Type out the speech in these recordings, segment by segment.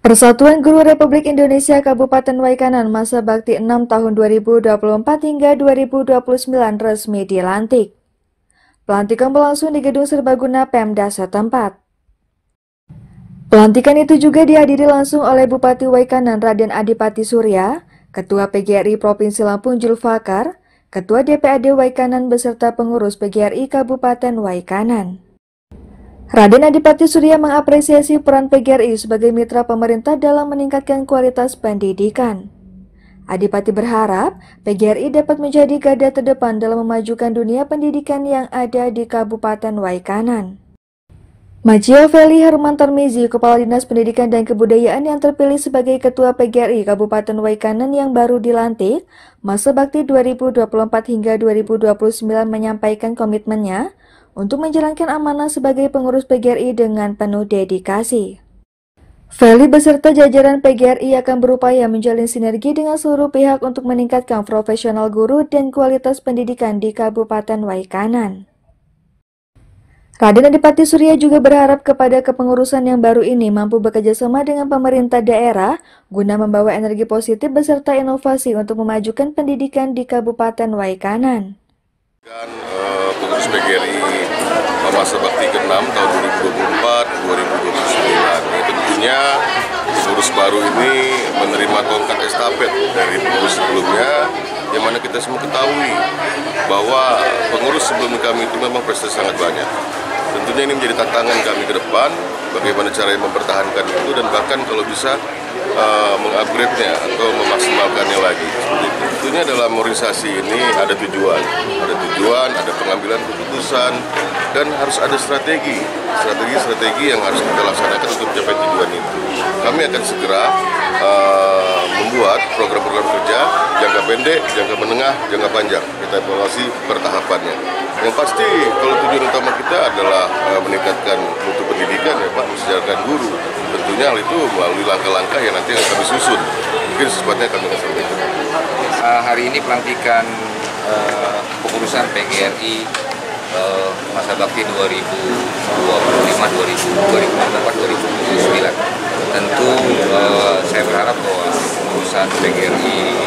Persatuan Guru Republik Indonesia Kabupaten Waikanan masa bakti 6 tahun 2024 hingga 2029 resmi dilantik. Pelantikan berlangsung di Gedung Serbaguna Pemda setempat. Pelantikan itu juga dihadiri langsung oleh Bupati Waikanan Raden Adipati Surya, Ketua PGRI Provinsi Lampung Julfakar, Ketua DPRD Waikanan beserta pengurus PGRI Kabupaten Waikanan. Raden Adipati Surya mengapresiasi peran PGRI sebagai mitra pemerintah dalam meningkatkan kualitas pendidikan. Adipati berharap PGRI dapat menjadi garda terdepan dalam memajukan dunia pendidikan yang ada di Kabupaten Waikanan. Majio Feli Herman Tarmizi, Kepala Dinas Pendidikan dan Kebudayaan yang terpilih sebagai Ketua PGRI Kabupaten Waikanan yang baru dilantik, masa bakti 2024 hingga 2029 menyampaikan komitmennya untuk menjalankan amanah sebagai pengurus PGRI dengan penuh dedikasi. Feli beserta jajaran PGRI akan berupaya menjalin sinergi dengan seluruh pihak untuk meningkatkan profesional guru dan kualitas pendidikan di Kabupaten Waikanan. Raden Adipati Surya juga berharap kepada kepengurusan yang baru ini mampu bekerjasama dengan pemerintah daerah guna membawa energi positif beserta inovasi untuk memajukan pendidikan di Kabupaten Waikanan. Pengurus PGRI masa bakti ke-6 tahun 2024-2029. Tentunya pengurus baru ini menerima tongkat estafet dari pengurus sebelumnya, yang mana kita semua ketahui bahwa pengurus sebelum kami itu memang prestasi sangat banyak. Tentunya ini menjadi tantangan kami ke depan, bagaimana cara mempertahankan itu dan bahkan kalau bisa mengupgrade-nya atau memaksimalkannya lagi. Tentunya dalam organisasi ini ada tujuan, ada pengambilan keputusan, dan harus ada strategi yang harus kita laksanakan untuk mencapai tujuan itu. Kami akan segera membuat program-program kerja jangka pendek, jangka menengah, jangka panjang. Kita evaluasi pertahapannya. Yang pasti kalau tujuan utama kita adalah meningkatkan mutu pendidikan ya Pak, mensejahterakan guru. Tentunya hal itu melalui langkah-langkah yang nanti akan kami susun. Mungkin secepatnya kami akan sampaikan. Hari ini pelantikan kepengurusan PGRI masa bakti 2025-2029. Tentu saya berharap bahwa kepengurusan PGRI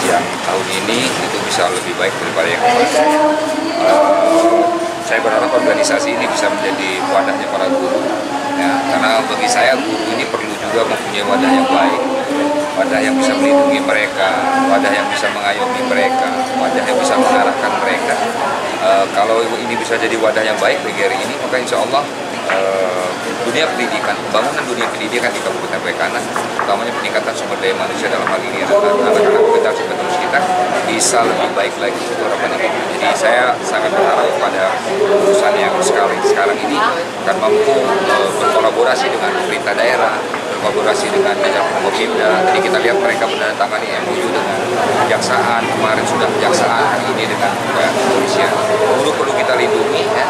yang tahun ini itu bisa lebih baik daripada yang kemarin. Saya berharap organisasi ini bisa menjadi wadahnya para guru, ya, karena bagi saya guru ini perlu juga mempunyai wadah yang baik, wadah yang bisa melindungi mereka, wadah yang bisa mengayomi mereka, wadah yang bisa mengarahkan mereka. Kalau ini bisa jadi wadah yang baik PGRI ini, maka insya Allah dunia pendidikan, pembangunan dunia pendidikan di Kabupaten Waikanan, utamanya peningkatan sumber daya manusia dalam hal ini anak-anak kita, penerus kita bisa lebih baik lagi itu harapan ini. Jadi saya sangat berharap kepada urusan yang sekarang ini akan mampu berkolaborasi dengan pemerintah daerah, berkolaborasi dengan jajaran Forkopimda. Jadi kita lihat mereka menandatangani MOU dengan kejaksaan, kemarin sudah kejaksaan, hari ini dengan kepolisian. Guru perlu kita lindungi, ya.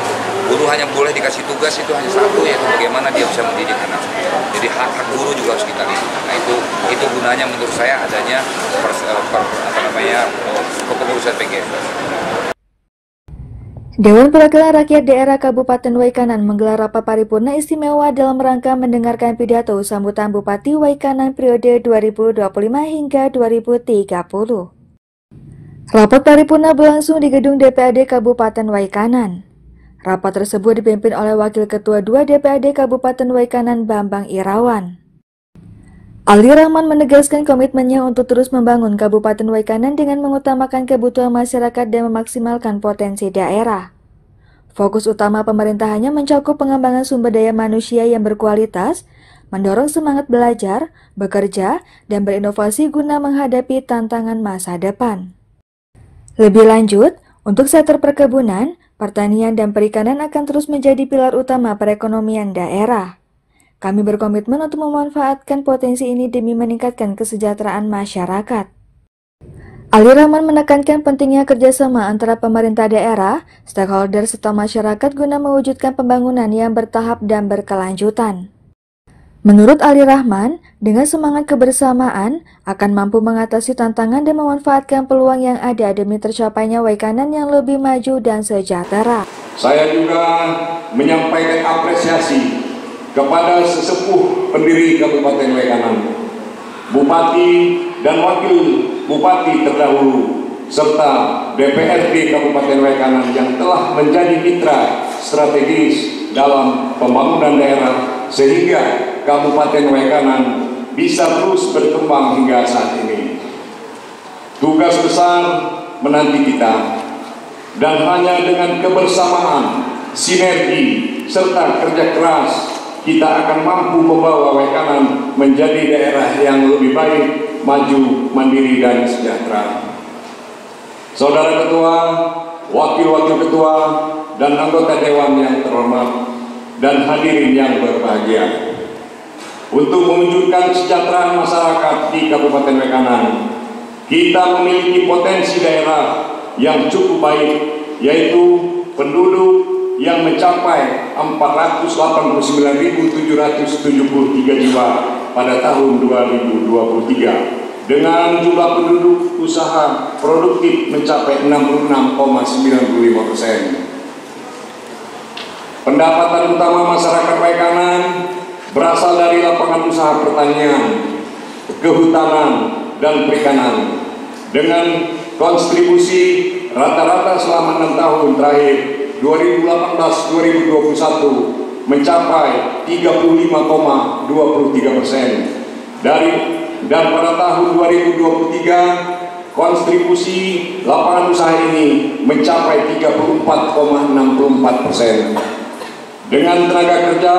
Guru hanya boleh dikasih tugas itu hanya satu, yaitu bagaimana dia bisa mendidik anak. Jadi hak-hak guru juga harus kita lindungi. Nah itu gunanya menurut saya adanya kepengurusan PGRI. Dewan Perwakilan Rakyat Daerah Kabupaten Waikanan menggelar rapat paripurna istimewa dalam rangka mendengarkan pidato sambutan Bupati Waikanan periode 2025 hingga 2030. Rapat paripurna berlangsung di gedung DPRD Kabupaten Waikanan. Rapat tersebut dipimpin oleh Wakil Ketua 2 DPRD Kabupaten Waikanan Bambang Irawan. Ali Rahman menegaskan komitmennya untuk terus membangun Kabupaten Waikanan dengan mengutamakan kebutuhan masyarakat dan memaksimalkan potensi daerah. Fokus utama pemerintahannya mencakup pengembangan sumber daya manusia yang berkualitas, mendorong semangat belajar, bekerja, dan berinovasi guna menghadapi tantangan masa depan. Lebih lanjut, untuk sektor perkebunan, pertanian, dan perikanan akan terus menjadi pilar utama perekonomian daerah. Kami berkomitmen untuk memanfaatkan potensi ini demi meningkatkan kesejahteraan masyarakat. Ali Rahman menekankan pentingnya kerjasama antara pemerintah daerah, stakeholder, serta masyarakat guna mewujudkan pembangunan yang bertahap dan berkelanjutan. Menurut Ali Rahman, dengan semangat kebersamaan akan mampu mengatasi tantangan dan memanfaatkan peluang yang ada demi tercapainya Waikanan yang lebih maju dan sejahtera. Saya juga menyampaikan apresiasi kepada sesepuh pendiri Kabupaten Waikanan, Bupati dan Wakil Bupati terdahulu, serta DPRD Kabupaten Waikanan yang telah menjadi mitra strategis dalam pembangunan daerah sehingga Kabupaten Waikanan bisa terus berkembang hingga saat ini. Tugas besar menanti kita, dan hanya dengan kebersamaan, sinergi, serta kerja keras kita akan mampu membawa Waikanan menjadi daerah yang lebih baik, maju, mandiri, dan sejahtera. Saudara Ketua, Wakil-Wakil Ketua, dan anggota Dewan yang terhormat, dan hadirin yang berbahagia. Untuk mewujudkan kesejahteraan masyarakat di Kabupaten Waikanan, kita memiliki potensi daerah yang cukup baik, yaitu penduduk yang mencapai 489.773 jiwa pada tahun 2023 dengan jumlah penduduk usaha produktif mencapai 66,95%. Pendapatan utama masyarakat Waikanan berasal dari lapangan usaha pertanian, kehutanan, dan perikanan dengan kontribusi rata-rata selama 6 tahun terakhir 2018-2021 mencapai 35,23%. Dan pada tahun 2023 kontribusi lapangan usaha ini mencapai 34,64%. Dengan tenaga kerja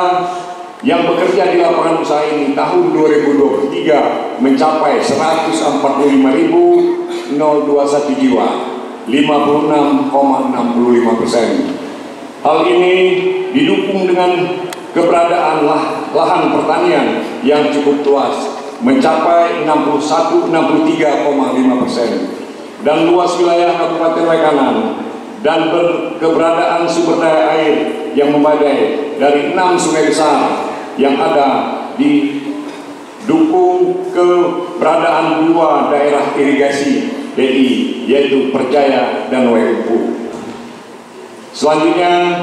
yang bekerja di lapangan usaha ini tahun 2023 mencapai 145.021 jiwa, 56,65%. Hal ini didukung dengan keberadaan lahan pertanian yang cukup luas, mencapai 63,5%, dan luas wilayah Kabupaten Waikanan, dan keberadaan sumber daya air yang memadai dari 6 sungai besar yang ada di dukung keberadaan 2 daerah irigasi DI, yaitu Perjaya dan Waigumpu. Selanjutnya,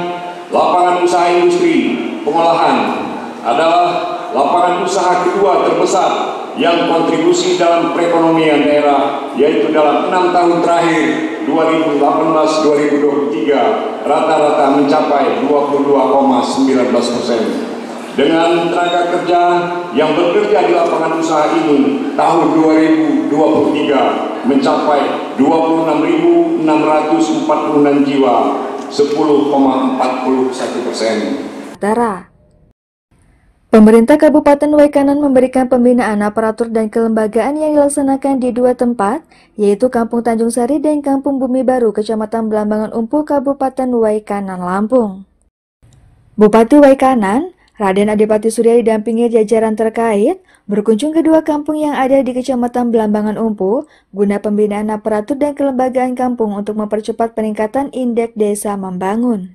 lapangan usaha industri pengolahan adalah lapangan usaha kedua terbesar yang kontribusi dalam perekonomian daerah, yaitu dalam 6 tahun terakhir 2018-2023 rata-rata mencapai 22,19%. Dengan tenaga kerja yang bekerja di lapangan usaha ini tahun 2023 mencapai 26.646 jiwa, 10,41%. Pemerintah Kabupaten Waikanan memberikan pembinaan aparatur dan kelembagaan yang dilaksanakan di 2 tempat, yaitu Kampung Tanjung Sari dan Kampung Bumi Baru, Kecamatan Belambangan Umpu, Kabupaten Waikanan, Lampung. Bupati Waikanan, Raden Adipati Surya didampingi jajaran terkait, berkunjung ke 2 kampung yang ada di Kecamatan Belambangan Umpu, guna pembinaan aparatur dan kelembagaan kampung untuk mempercepat peningkatan indeks desa membangun.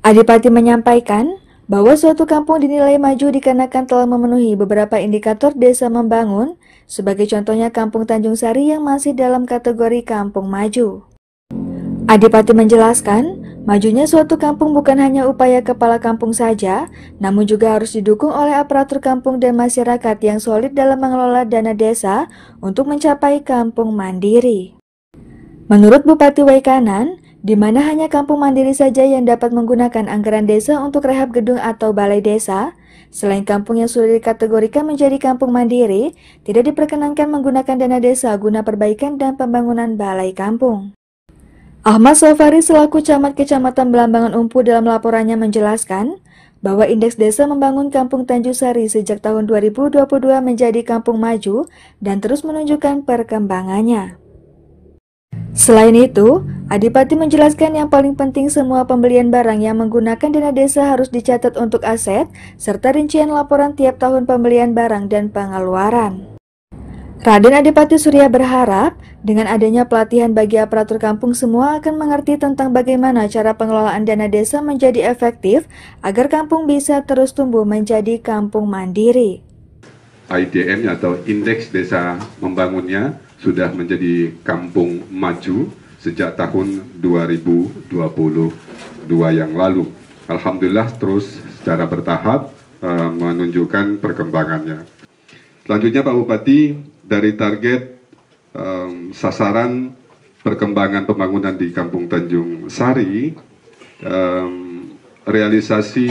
Adipati menyampaikan bahwa suatu kampung dinilai maju dikarenakan telah memenuhi beberapa indikator desa membangun, sebagai contohnya Kampung Tanjung Sari yang masih dalam kategori kampung maju. Adipati menjelaskan, majunya suatu kampung bukan hanya upaya kepala kampung saja, namun juga harus didukung oleh aparatur kampung dan masyarakat yang solid dalam mengelola dana desa untuk mencapai kampung mandiri. Menurut Bupati Waikanan, di mana hanya kampung mandiri saja yang dapat menggunakan anggaran desa untuk rehab gedung atau balai desa, selain kampung yang sudah dikategorikan menjadi kampung mandiri, tidak diperkenankan menggunakan dana desa guna perbaikan dan pembangunan balai kampung. Ahmad Safari selaku Camat Kecamatan Belambangan Umpu dalam laporannya menjelaskan bahwa indeks desa membangun Kampung Tanjung Sari sejak tahun 2022 menjadi kampung maju dan terus menunjukkan perkembangannya. Selain itu, Adipati menjelaskan yang paling penting semua pembelian barang yang menggunakan dana desa harus dicatat untuk aset, serta rincian laporan tiap tahun pembelian barang dan pengeluaran. Raden Adipati Surya berharap, dengan adanya pelatihan bagi aparatur kampung semua akan mengerti tentang bagaimana cara pengelolaan dana desa menjadi efektif, agar kampung bisa terus tumbuh menjadi kampung mandiri. IDM atau Indeks Desa Membangunnya sudah menjadi kampung maju sejak tahun 2022 yang lalu. Alhamdulillah terus secara bertahap menunjukkan perkembangannya. Selanjutnya Pak Bupati, dari target sasaran perkembangan pembangunan di Kampung Tanjung Sari, realisasi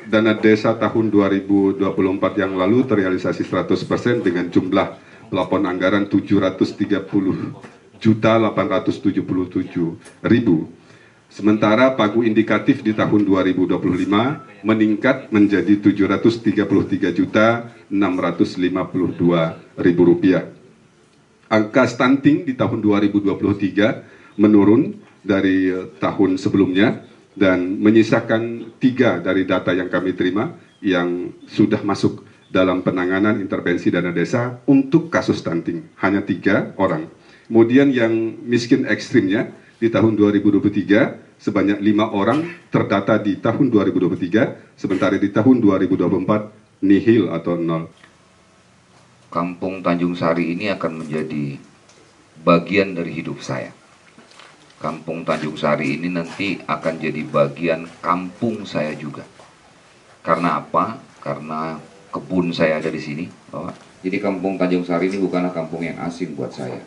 dana desa tahun 2024 yang lalu terrealisasi 100% dengan jumlah plafon anggaran 730.877.000. Sementara pagu indikatif di tahun 2025 meningkat menjadi Rp733.652.000. Angka stunting di tahun 2023 menurun dari tahun sebelumnya dan menyisakan 3 dari data yang kami terima yang sudah masuk dalam penanganan intervensi dana desa untuk kasus stunting, hanya 3 orang. Kemudian yang miskin ekstrimnya di tahun 2023 sebanyak 5 orang terdata di tahun 2023, sementara di tahun 2024 nihil atau 0. Kampung Tanjung Sari ini akan menjadi bagian dari hidup saya. Kampung Tanjung Sari ini nanti akan jadi bagian kampung saya juga. Karena apa? Karena kebun saya ada di sini. Jadi Kampung Tanjung Sari ini bukanlah kampung yang asing buat saya.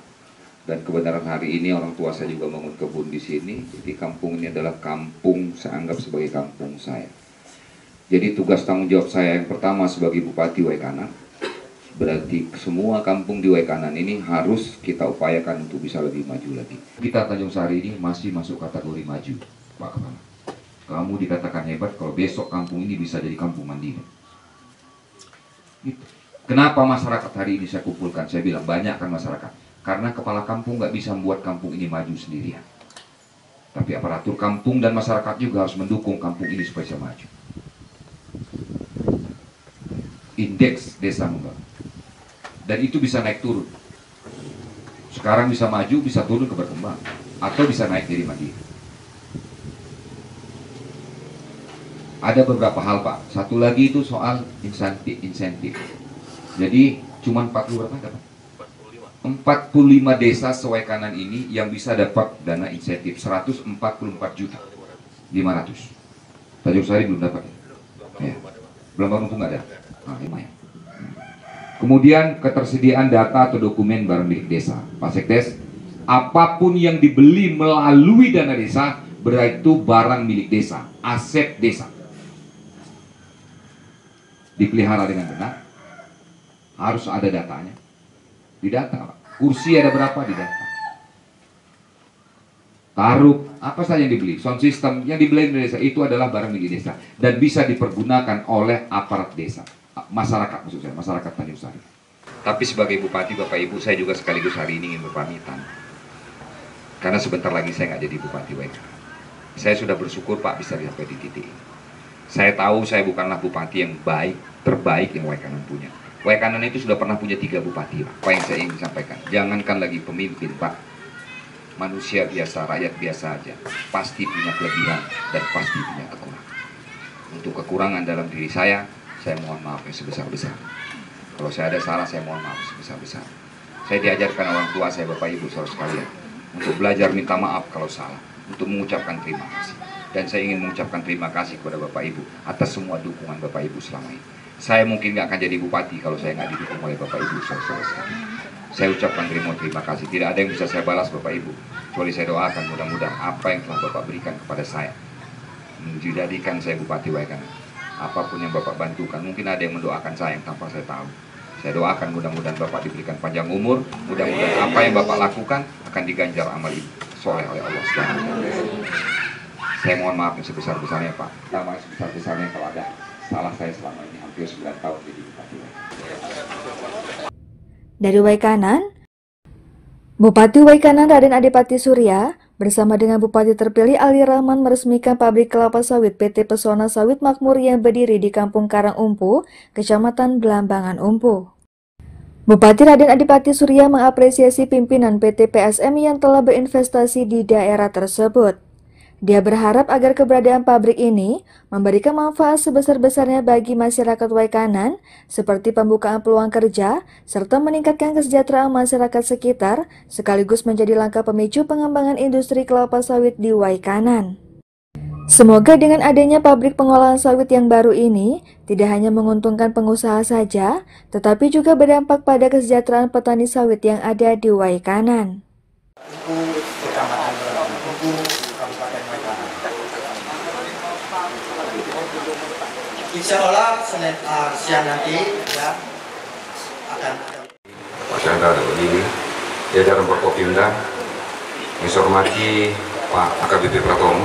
Dan kebenaran hari ini orang tua saya juga bangun kebun di sini. Jadi kampung ini adalah kampung, saya anggap sebagai kampung saya. Jadi tugas tanggung jawab saya yang pertama sebagai Bupati Waikanan, berarti semua kampung di Waikanan ini harus kita upayakan untuk bisa lebih maju lagi. Kita Tanjung Sari ini masih masuk kategori maju, Pak Kepala. Kamu dikatakan hebat kalau besok kampung ini bisa jadi kampung mandiri. Gitu. Kenapa masyarakat hari ini saya kumpulkan? Saya bilang banyak kan masyarakat. Karena kepala kampung nggak bisa membuat kampung ini maju sendirian. Tapi aparatur kampung dan masyarakat juga harus mendukung kampung ini supaya bisa maju. Indeks desa membangun. Dan itu bisa naik turun. Sekarang bisa maju, bisa turun ke berkembang. Atau bisa naik jadi mandiri. Ada beberapa hal Pak. Satu lagi itu soal insentif. Jadi cuma 40 berapa dapat? 45 desa sewaikanan ini yang bisa dapat dana insentif 144.500.000. Tanjung Sari belum dapat ya? Belum Mumpung nggak ada. Nah, lumayan. Kemudian ketersediaan data atau dokumen barang milik desa. Pak Sekdes, apapun yang dibeli melalui dana desa berarti itu barang milik desa, aset desa. Dipelihara dengan benar, harus ada datanya. Didata, Pak. Kursi ada berapa didata. Taruh, apa saja yang dibeli, sound system yang dibeli di desa itu adalah barang milik desa dan bisa dipergunakan oleh aparat desa, masyarakat maksud saya, masyarakat Tanjung Sari. Tapi sebagai Bupati, Bapak Ibu, saya juga sekaligus hari ini ingin berpamitan. Karena sebentar lagi saya nggak jadi Bupati Waikanan. Saya sudah bersyukur Pak bisa sampai di titik ini. Saya tahu saya bukanlah Bupati yang baik, terbaik yang Waikanan punya. Waikanan itu sudah pernah punya 3 bupati. Apa yang saya ingin sampaikan? Jangankan lagi pemimpin, Pak. Manusia biasa, rakyat biasa aja. Pasti punya kelebihan dan pasti punya kekurangan. Untuk kekurangan dalam diri saya mohon maaf yang sebesar-besar. Kalau saya ada salah, saya mohon maaf sebesar-besar. Saya diajarkan orang tua saya, Bapak Ibu, saudara sekalian, untuk belajar minta maaf kalau salah, untuk mengucapkan terima kasih. Dan saya ingin mengucapkan terima kasih kepada Bapak Ibu atas semua dukungan Bapak Ibu selama ini. Saya mungkin nggak akan jadi bupati kalau saya nggak didukung oleh Bapak Ibu saudara sekalian. Saya ucapkan terima kasih. Tidak ada yang bisa saya balas Bapak Ibu, kecuali saya doakan mudah-mudahan apa yang telah Bapak berikan kepada saya menjadikan saya Bupati Waikanan. Apapun yang Bapak bantukan, mungkin ada yang mendoakan saya yang tanpa saya tahu. Saya doakan mudah-mudahan Bapak diberikan panjang umur, mudah-mudahan apa yang Bapak lakukan akan diganjar amal ibu soleh oleh Allah SWT. Saya mohon maaf yang sebesar-besarnya Pak. Sama sebesar-besarnya kalau ada salah saya selama ini hampir 9 tahun jadi Bupati Waikanan. Dari Waikanan, Bupati Waikanan Raden Adipati Surya bersama dengan Bupati terpilih Ali Rahman meresmikan pabrik kelapa sawit PT Pesona Sawit Makmur yang berdiri di Kampung Karangumpu, Kecamatan Belambangan Umpu. Bupati Raden Adipati Surya mengapresiasi pimpinan PT PSM yang telah berinvestasi di daerah tersebut. Dia berharap agar keberadaan pabrik ini memberikan manfaat sebesar-besarnya bagi masyarakat Waikanan, seperti pembukaan peluang kerja, serta meningkatkan kesejahteraan masyarakat sekitar, sekaligus menjadi langkah pemicu pengembangan industri kelapa sawit di Waikanan. Semoga dengan adanya pabrik pengolahan sawit yang baru ini tidak hanya menguntungkan pengusaha saja, tetapi juga berdampak pada kesejahteraan petani sawit yang ada di Waikanan. Insya Allah Senin siang nanti ya akan ada. Pak Chandra ini jajaran Forkopimda, yang saya hormati Pak AKBP Pratomo,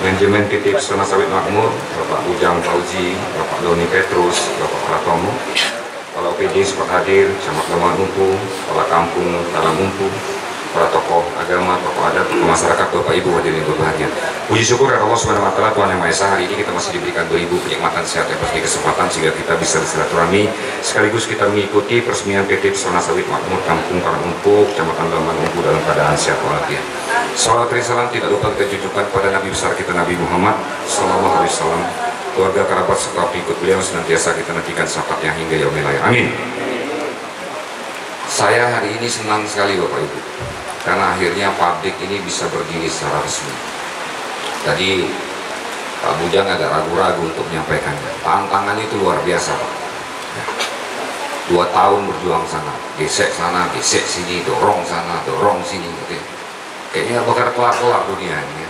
Manajemen PT Pesona Sawit Makmur, Bapak Bujang Fauzi, Bapak Doni Petrus, Bapak Pratomo, Kepala OPD sempat hadir, Camat Laman Umpu, Kepala Kampung Talang Umpu, para tokoh agama, tokoh adat, tokoh masyarakat, Bapak Ibu hadirin berbahagia. Puji syukur ya Allah Subhanahu wa Ta'ala, Tuhan Yang Maha Esa, hari ini kita masih diberikan 2000 kenikmatan sehat dan berbagai kesempatan sehingga kita bisa bersilaturahmi sekaligus kita mengikuti peresmian PT Pesona Sawit Makmur Kampung Talang Umpu, Kecamatan Laman Umpu dalam keadaan sehat walafiat. Salawat dan salam tidak lupa kita junjungkan pada Nabi besar kita Nabi Muhammad Sallallahu Alaihi Wasallam, keluarga kerabat serta pengikut beliau senantiasa kita nantikan syafaatnya hingga yaumil akhir. Amin. Saya hari ini senang sekali Bapak Ibu, karena akhirnya pabrik ini bisa berdiri secara resmi. Tadi Pak Bujang agak ragu-ragu untuk menyampaikannya. Tantangan itu luar biasa Pak. 2 tahun berjuang sana, gesek sini, dorong sana, dorong sini gitu. Kayaknya bakal kelar-kelar dunia ini.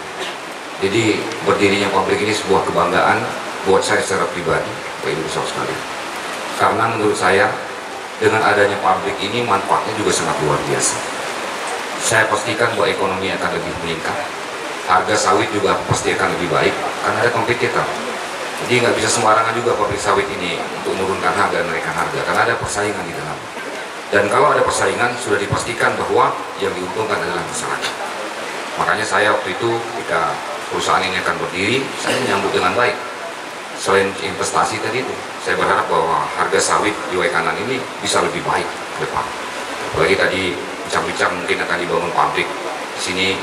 Jadi berdirinya pabrik ini sebuah kebanggaan buat saya secara pribadi, Bapak Ibu besar sekali. Karena menurut saya dengan adanya pabrik ini manfaatnya juga sangat luar biasa. Saya pastikan bahwa ekonomi akan lebih meningkat, harga sawit juga pasti akan lebih baik karena ada kompetitor. Jadi nggak bisa sembarangan juga pabrik sawit ini untuk menurunkan harga dan menaikkan harga karena ada persaingan di dalam. Dan kalau ada persaingan sudah dipastikan bahwa yang diuntungkan adalah masyarakat. Makanya saya waktu itu ketika perusahaan ini akan berdiri, saya menyambut dengan baik. Selain investasi tadi itu, saya berharap bahwa harga sawit di Waikanan ini bisa lebih baik ke depan. Apalagi tadi bincang-bincang mungkin akan dibangun pabrik di sini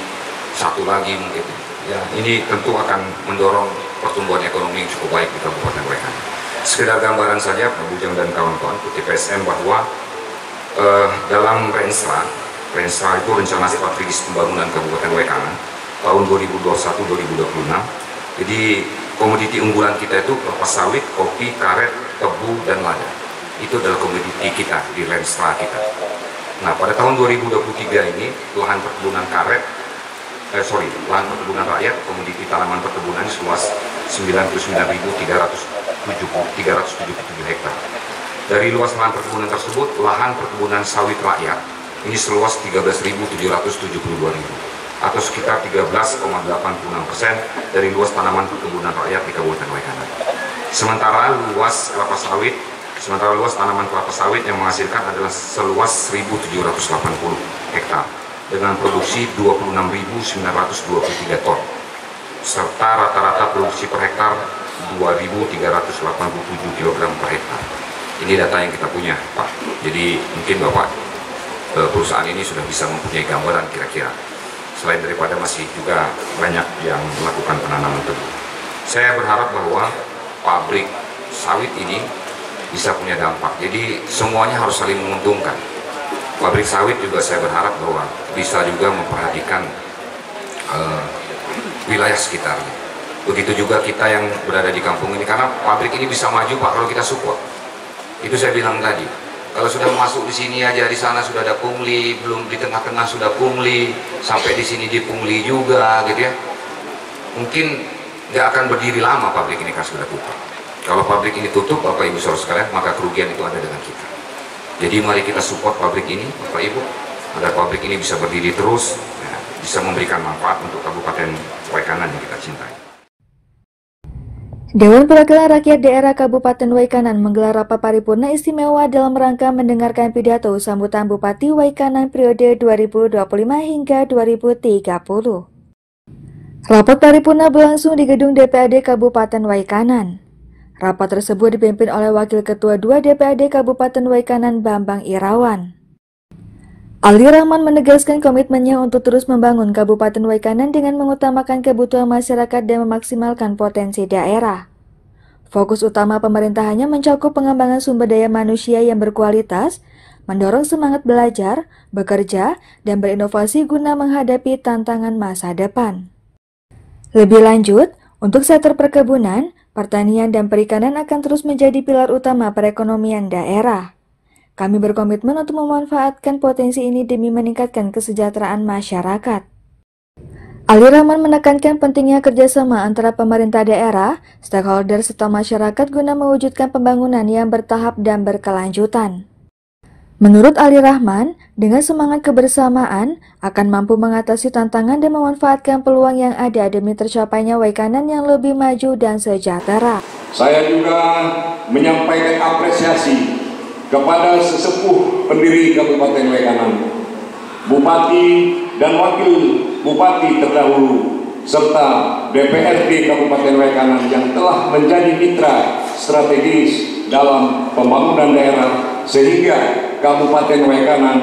satu lagi mungkin. Ya, ini tentu akan mendorong pertumbuhan ekonomi yang cukup baik di Kabupaten Waikanan. Sekedar gambaran saja Pak Bujang dan kawan-kawan PT PSM bahwa dalam Renstra itu rencana strategis pembangunan Kabupaten Waikanan tahun 2021-2026. Jadi komoditi unggulan kita itu kelapa sawit, kopi, karet, tebu, dan lada. Itu adalah komoditi kita di Renstra kita. Nah, pada tahun 2023 ini lahan perkebunan rakyat, komoditi tanaman perkebunan seluas 99.377 hektar. Dari luas lahan perkebunan tersebut, lahan perkebunan sawit rakyat ini seluas 13.772.000 atau sekitar 13,86% dari luas tanaman perkebunan rakyat di Kabupaten Waikanan. Sementara luas tanaman kelapa sawit yang menghasilkan adalah seluas 1.780 hektar dengan produksi 26.923 ton serta rata-rata produksi per hektar 2.387 kg per hektar. Ini data yang kita punya Pak. Jadi mungkin Bapak perusahaan ini sudah bisa mempunyai gambaran kira-kira. Selain daripada masih juga banyak yang melakukan penanaman tebu. Saya berharap bahwa pabrik sawit ini bisa punya dampak. Jadi semuanya harus saling menguntungkan. Pabrik sawit juga saya berharap bahwa bisa juga memperhatikan wilayah sekitarnya. Begitu juga kita yang berada di kampung ini, karena pabrik ini bisa maju Pak kalau kita support. Itu saya bilang tadi. Kalau sudah masuk di sini aja, di sana sudah ada pungli, belum di tengah-tengah sudah pungli, sampai di sini di pungli juga, gitu ya. Mungkin nggak akan berdiri lama pabrik ini kan sudah tutup. Kalau pabrik ini tutup, Bapak Ibu saudara sekalian, maka kerugian itu ada dengan kita. Jadi mari kita support pabrik ini, Bapak Ibu, agar pabrik ini bisa berdiri terus, ya, bisa memberikan manfaat untuk Kabupaten Waikanan yang kita cintai. Dewan Perwakilan Rakyat Daerah Kabupaten Waikanan menggelar rapat paripurna istimewa dalam rangka mendengarkan pidato sambutan Bupati Waikanan periode 2025 hingga 2030. Rapat paripurna berlangsung di gedung DPRD Kabupaten Waikanan. Rapat tersebut dipimpin oleh Wakil Ketua 2 DPRD Kabupaten Waikanan Bambang Irawan. Ali Rahman menegaskan komitmennya untuk terus membangun Kabupaten Waikanan dengan mengutamakan kebutuhan masyarakat dan memaksimalkan potensi daerah. Fokus utama pemerintahannya mencakup pengembangan sumber daya manusia yang berkualitas, mendorong semangat belajar, bekerja, dan berinovasi guna menghadapi tantangan masa depan. Lebih lanjut, untuk sektor perkebunan, pertanian, dan perikanan akan terus menjadi pilar utama perekonomian daerah. Kami berkomitmen untuk memanfaatkan potensi ini demi meningkatkan kesejahteraan masyarakat. Ali Rahman menekankan pentingnya kerjasama antara pemerintah daerah, stakeholder, serta masyarakat guna mewujudkan pembangunan yang bertahap dan berkelanjutan. Menurut Ali Rahman, dengan semangat kebersamaan akan mampu mengatasi tantangan dan memanfaatkan peluang yang ada demi tercapainya Waikanan yang lebih maju dan sejahtera. Saya juga menyampaikan apresiasi kepada sesepuh pendiri Kabupaten Waikanan, Bupati dan Wakil Bupati terdahulu, serta DPRD Kabupaten Waikanan yang telah menjadi mitra strategis dalam pembangunan daerah sehingga Kabupaten Waikanan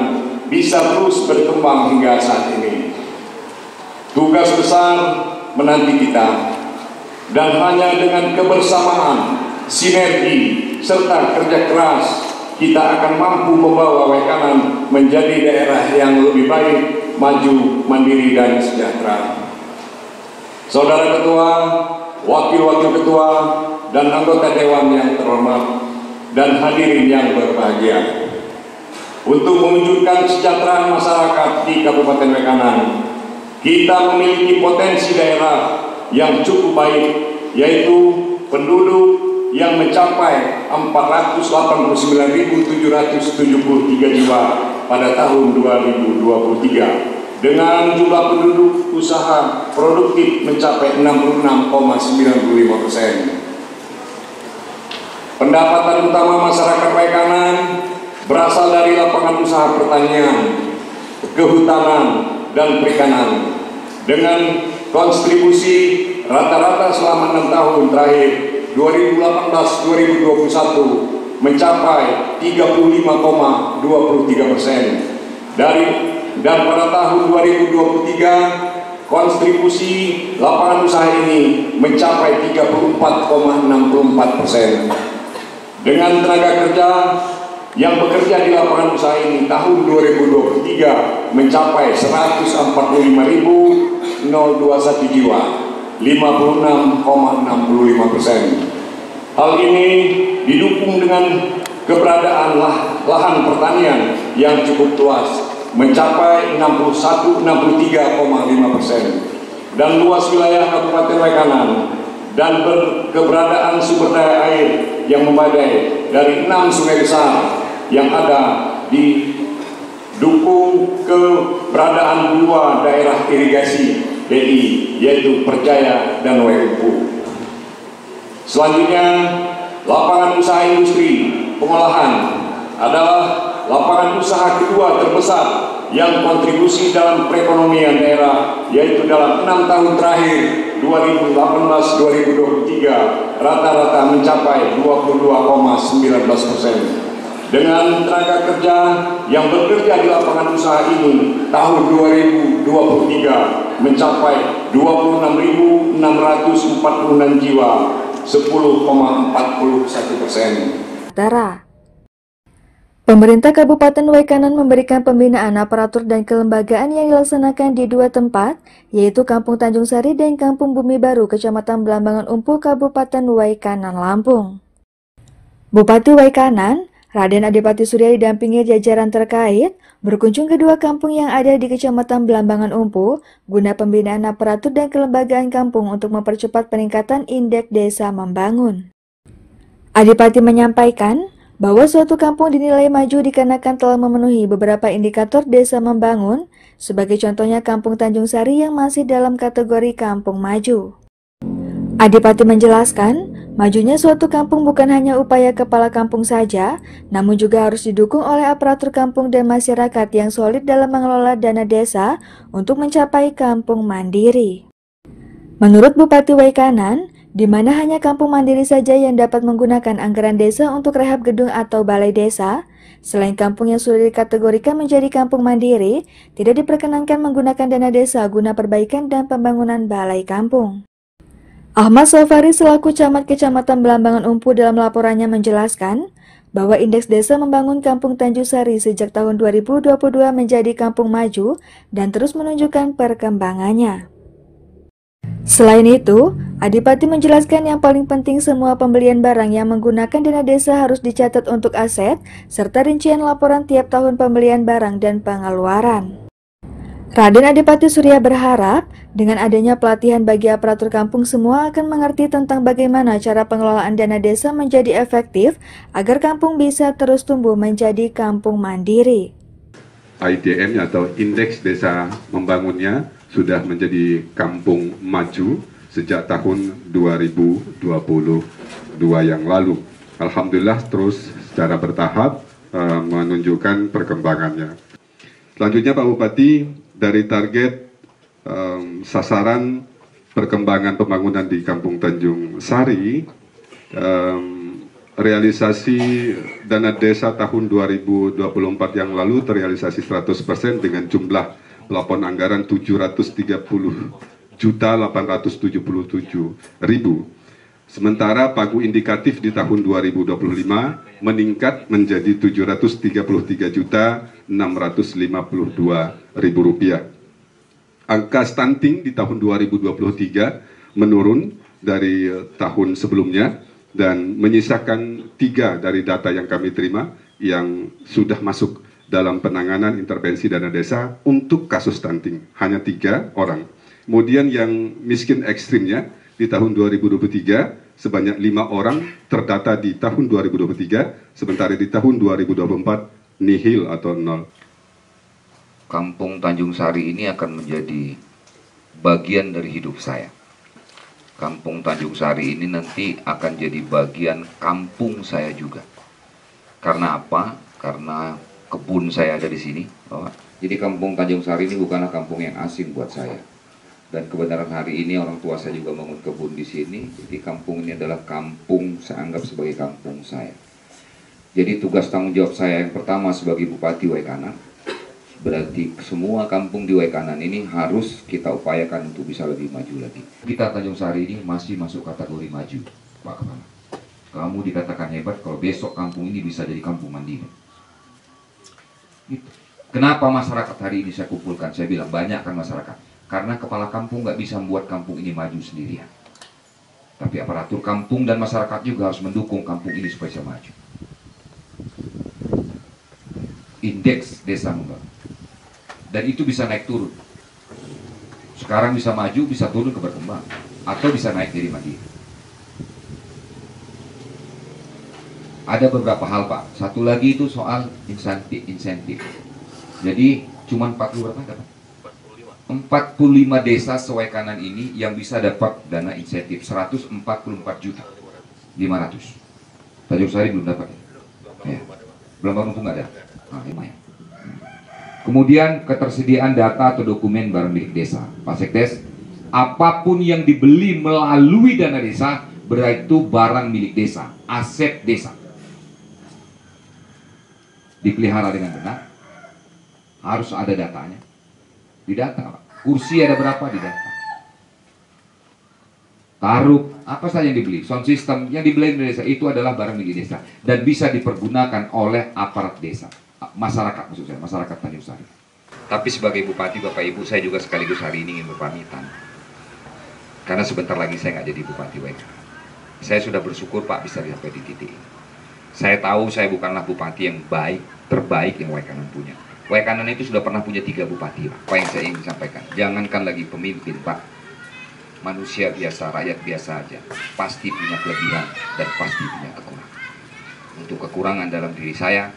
bisa terus berkembang hingga saat ini. Tugas besar menanti kita, dan hanya dengan kebersamaan, sinergi, serta kerja keras kita akan mampu membawa Waikanan menjadi daerah yang lebih baik, maju, mandiri, dan sejahtera. Saudara Ketua, Wakil-Wakil Ketua, dan anggota Dewan yang terhormat, dan hadirin yang berbahagia. Untuk mewujudkan kesejahteraan masyarakat di Kabupaten Waikanan, kita memiliki potensi daerah yang cukup baik, yaitu penduduk yang mencapai 489.773 jiwa pada tahun 2023, dengan jumlah penduduk usaha produktif mencapai 66,95%. Pendapatan utama masyarakat Waikanan berasal dari lapangan usaha pertanian, kehutanan, dan perikanan, dengan kontribusi rata-rata selama 6 tahun terakhir 2018-2021 mencapai 35,23%. Dan pada tahun 2023 kontribusi lapangan usaha ini mencapai 34,64%. Dengan tenaga kerja yang bekerja di lapangan usaha ini tahun 2023 mencapai 145.021 jiwa, 56,65%. Hal ini didukung dengan keberadaan lahan pertanian yang cukup luas, mencapai 63,5%, dan luas wilayah Kabupaten Waikanan, dan keberadaan sumber daya air yang memadai dari 6 sungai besar yang ada di dukung keberadaan 2 daerah irigasi DI, yaitu Perjaya dan Waiumpu. Selanjutnya, lapangan usaha industri pengolahan adalah lapangan usaha kedua terbesar yang kontribusi dalam perekonomian daerah, yaitu dalam 6 tahun terakhir 2018-2023 rata-rata mencapai 22,19%. Dengan tenaga kerja yang bekerja di lapangan usaha ini tahun 2023 mencapai 26.646 jiwa, 10,41%. Pemerintah Kabupaten Waikanan memberikan pembinaan aparatur dan kelembagaan yang dilaksanakan di 2 tempat, yaitu Kampung Tanjung Sari dan Kampung Bumi Baru, Kecamatan Belambangan Umpu, Kabupaten Waikanan, Lampung. Bupati Waikanan, Raden Adipati Surya didampingi jajaran terkait berkunjung ke 2 kampung yang ada di Kecamatan Belambangan Umpu guna pembinaan aparatur dan kelembagaan kampung untuk mempercepat peningkatan indeks desa membangun. Adipati menyampaikan bahwa suatu kampung dinilai maju dikarenakan telah memenuhi beberapa indikator desa membangun, sebagai contohnya Kampung Tanjung Sari yang masih dalam kategori kampung maju. Adipati menjelaskan, majunya suatu kampung bukan hanya upaya kepala kampung saja, namun juga harus didukung oleh aparatur kampung dan masyarakat yang solid dalam mengelola dana desa untuk mencapai kampung mandiri. Menurut Bupati Waikanan, di mana hanya kampung mandiri saja yang dapat menggunakan anggaran desa untuk rehab gedung atau balai desa, selain kampung yang sudah dikategorikan menjadi kampung mandiri, tidak diperkenankan menggunakan dana desa guna perbaikan dan pembangunan balai kampung. Ahmad Safari selaku Camat Kecamatan Belambangan Umpu dalam laporannya menjelaskan bahwa indeks desa membangun Kampung Tanjung Sari sejak tahun 2022 menjadi kampung maju dan terus menunjukkan perkembangannya. Selain itu, Adipati menjelaskan yang paling penting semua pembelian barang yang menggunakan dana desa harus dicatat untuk aset, serta rincian laporan tiap tahun pembelian barang dan pengeluaran. Raden Adipati Surya berharap, dengan adanya pelatihan bagi aparatur kampung semua akan mengerti tentang bagaimana cara pengelolaan dana desa menjadi efektif agar kampung bisa terus tumbuh menjadi kampung mandiri. IDM atau Indeks Desa Membangunnya sudah menjadi kampung maju sejak tahun 2022 yang lalu. Alhamdulillah terus secara bertahap menunjukkan perkembangannya. Selanjutnya Pak Bupati, dari target sasaran perkembangan pembangunan di Kampung Tanjung Sari, realisasi dana desa tahun 2024 yang lalu terrealisasi 100% dengan jumlah plafon anggaran 730.877.000. Sementara pagu indikatif di tahun 2025 meningkat menjadi Rp733.652.000. Angka stunting di tahun 2023 menurun dari tahun sebelumnya dan menyisakan 3 dari data yang kami terima yang sudah masuk dalam penanganan intervensi dana desa untuk kasus stunting, hanya 3 orang. Kemudian yang miskin ekstrimnya di tahun 2023 sebanyak 5 orang terdata di tahun 2023, sementara di tahun 2024 nihil atau 0. Kampung Tanjung Sari ini akan menjadi bagian dari hidup saya. Kampung Tanjung Sari ini nanti akan jadi bagian kampung saya juga. Karena apa? Karena kebun saya ada di sini. Jadi Kampung Tanjung Sari ini bukanlah kampung yang asing buat saya. Dan kebenaran hari ini orang tua saya juga bangun kebun di sini. Jadi kampung ini adalah kampung, saya anggap sebagai kampung saya. Jadi tugas tanggung jawab saya yang pertama sebagai Bupati Waikanan, berarti semua kampung di Waikanan ini harus kita upayakan untuk bisa lebih maju lagi. Kita Tanjung Sari ini masih masuk kategori maju, Pak Kepala. Kamu dikatakan hebat kalau besok kampung ini bisa jadi kampung mandiri. Gitu. Kenapa masyarakat hari ini saya kumpulkan? Saya bilang banyak kan masyarakat. Karena kepala kampung nggak bisa membuat kampung ini maju sendirian. Tapi aparatur kampung dan masyarakat juga harus mendukung kampung ini supaya bisa maju. Indeks desa membangun. Dan itu bisa naik turun. Sekarang bisa maju, bisa turun ke berkembang, atau bisa naik jadi mandiri. Ada beberapa hal Pak. Satu lagi itu soal insentif. Jadi cuma 40 berapa dapat? 45 desa sewaikanan ini yang bisa dapat dana insentif 144.500. Tanjung Sari belum dapat. Ya. Belum Parungkuh nggak ada. Nah, lumayan. Kemudian ketersediaan data atau dokumen barang milik desa. Pak Sekdes, apapun yang dibeli melalui dana desa berarti itu barang milik desa, aset desa. Dipelihara dengan benar, harus ada datanya. Didata, Pak. Kursi ada berapa didata. Taruh, apa saja yang dibeli, sound system yang dibeli di desa itu adalah barang milik desa dan bisa dipergunakan oleh aparat desa. Masyarakat maksud saya, masyarakat Tanjung Sari. Tapi sebagai Bupati, Bapak Ibu, saya juga sekaligus hari ini ingin berpamitan. Karena sebentar lagi saya nggak jadi Bupati Waikanan. Saya sudah bersyukur Pak bisa sampai di titik ini. Saya tahu saya bukanlah Bupati yang baik, terbaik yang Waikanan punya. Waikanan itu sudah pernah punya 3 Bupati Pak. Apa yang saya ingin sampaikan, jangankan lagi pemimpin Pak. Manusia biasa, rakyat biasa aja. Pasti punya kelebihan dan pasti punya kekurangan. Untuk kekurangan dalam diri saya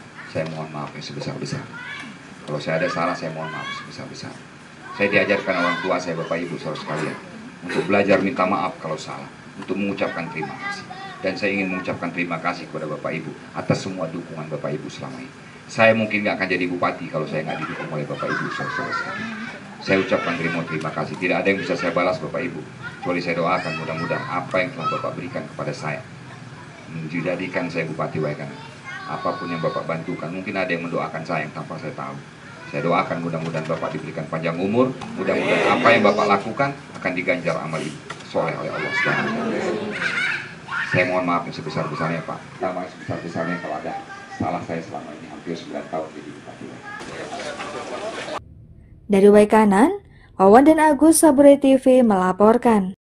mohon maaf yang sebesar-besar. Kalau saya ada salah, saya mohon maaf sebesar-besar. Saya diajarkan orang tua saya, Bapak Ibu, saudara sekalian, untuk belajar minta maaf kalau salah, untuk mengucapkan terima kasih. Dan saya ingin mengucapkan terima kasih kepada Bapak Ibu atas semua dukungan Bapak Ibu selama ini. Saya mungkin nggak akan jadi bupati kalau saya nggak didukung oleh Bapak Ibu, saudara sekalian. Saya ucapkan terima kasih. Tidak ada yang bisa saya balas Bapak Ibu, kecuali saya doakan mudah-mudahan apa yang telah Bapak berikan kepada saya menjadikan saya Bupati Waikanan. Apapun yang Bapak bantukan, mungkin ada yang mendoakan saya yang tanpa saya tahu. Saya doakan mudah-mudahan Bapak diberikan panjang umur, mudah-mudahan apa yang Bapak lakukan akan diganjar amal ibu soleh oleh Allah SWT. Saya mohon maaf yang sebesar-besarnya Pak. Sama sebesar-besarnya kalau ada salah saya selama ini hampir 9 tahun jadi Bupati. Dari Waikanan, Wawan dan Agus, Saburai TV melaporkan.